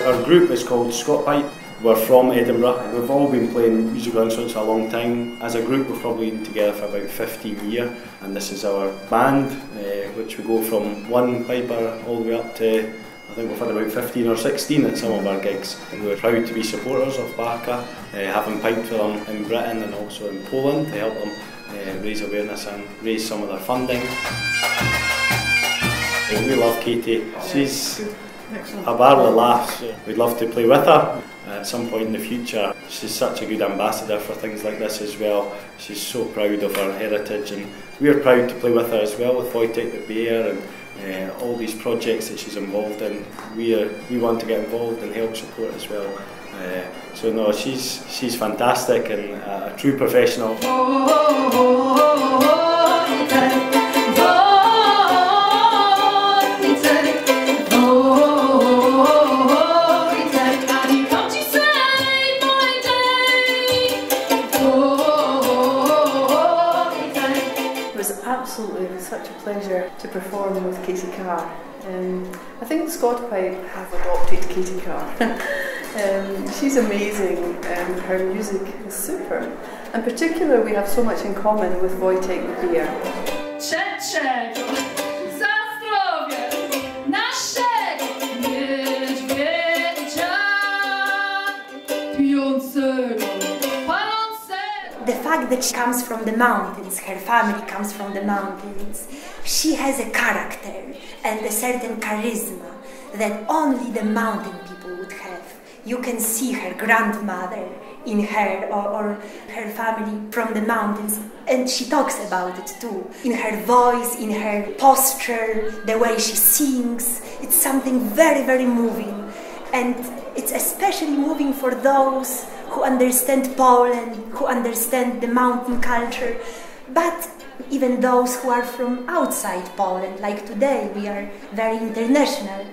Our group is called Scotpipe. We're from Edinburgh. We've all been playing musical instruments for a long time. As a group, we've probably been together for about 15 years, and this is our band, which we go from one piper all the way up to, I think we've had about 15 or 16 at some of our gigs. And we're proud to be supporters of Barka, having piped for them in Britain and also in Poland to help them raise awareness and raise some of their funding. We love Katy. She's a barrel of laughs. We'd love to play with her at some point in the future. She's such a good ambassador for things like this as well. She's so proud of her heritage, and we're proud to play with her as well with Wojtek the Bear and all these projects that she's involved in. We want to get involved and help support as well. So no, she's fantastic and a true professional. Absolutely, such a pleasure to perform with Katy Carr. I think the Scotpipe have adopted Katy Carr. She's amazing, her music is super. In particular, we have so much in common with Wojtek the Bear. The fact that she comes from the mountains, her family comes from the mountains, she has a character and a certain charisma that only the mountain people would have. You can see her grandmother in her or her family from the mountains, and she talks about it too. In her voice, in her posture, the way she sings, it's something very, very moving. And it's especially moving for those who understand Poland, who understand the mountain culture, but even those who are from outside Poland, like today, we are very international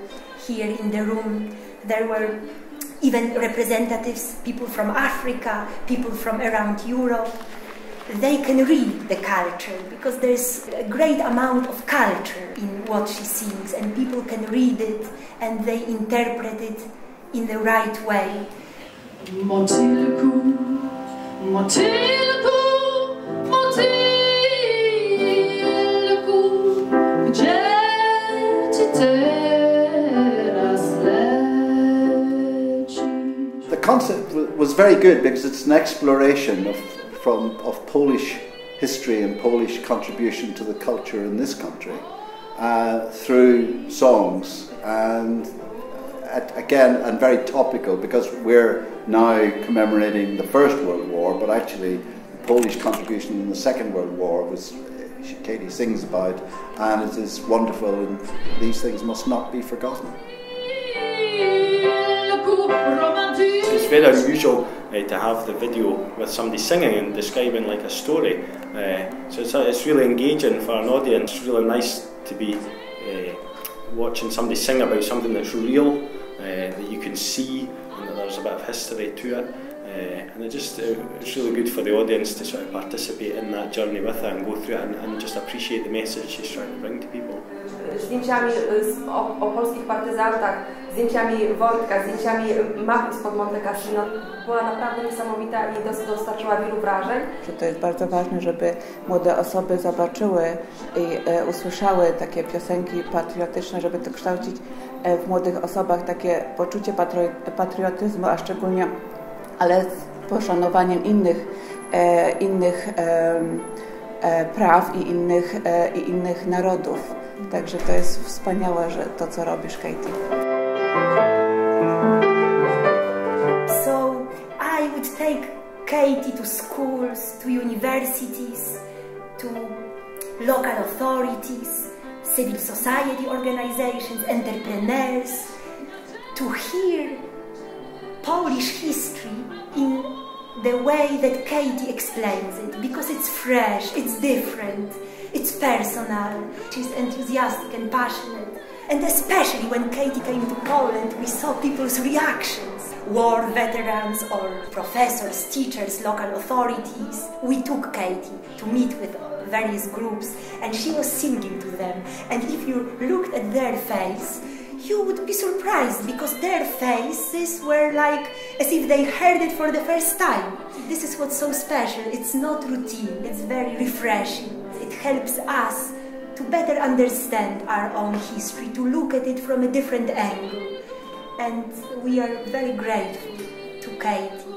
here in the room. There were even representatives, people from Africa, people from around Europe. They can read the culture because there's a great amount of culture in what she sings, and people can read it and they interpret it in the right way. Motylku, motylku, motylku, gdzie ty teraz lecisz? The concept was very good because it's an exploration of Polish history and Polish contribution to the culture in this country through songs, and again, and very topical because we're now commemorating the First World War, but actually the Polish contribution in the Second World War was Katy sings about, and it is wonderful, and these things must not be forgotten. It's very unusual to have the video with somebody singing and describing like a story, so it's really engaging for an audience. It's really nice to be watching somebody sing about something that's real, that you can see, and that there's a bit of history to it, and it's really good for the audience to sort of participate in that journey with her and go through it and just appreciate the message she's trying to bring to people. Zdjęciami o polskich partyzantach, zdjęciami Wojtka, zdjęciami mapy spod Monte Cassino. Była naprawdę niesamowita i dostarczyła wielu wrażeń. To jest bardzo ważne, żeby młode osoby zobaczyły i usłyszały takie piosenki patriotyczne, żeby to kształcić w młodych osobach takie poczucie patriotyzmu, a szczególnie, ale z poszanowaniem innych praw i innych narodów. Także to jest wspaniałe, że to, co robisz, Katy. So I would take Katy to schools, to universities, to local authorities, civil society organizations, entrepreneurs, to hear Polish history in the way that Katy explains it, because it's fresh, it's different, it's personal, she's enthusiastic and passionate. And especially when Katy came to Poland, we saw people's reactions. War veterans or professors, teachers, local authorities. We took Katy to meet with various groups and she was singing to them. And if you looked at their face, you would be surprised because their faces were like as if they heard it for the first time. This is what's so special. It's not routine, it's very refreshing. It helps us to better understand our own history, to look at it from a different angle. And we are very grateful to Katy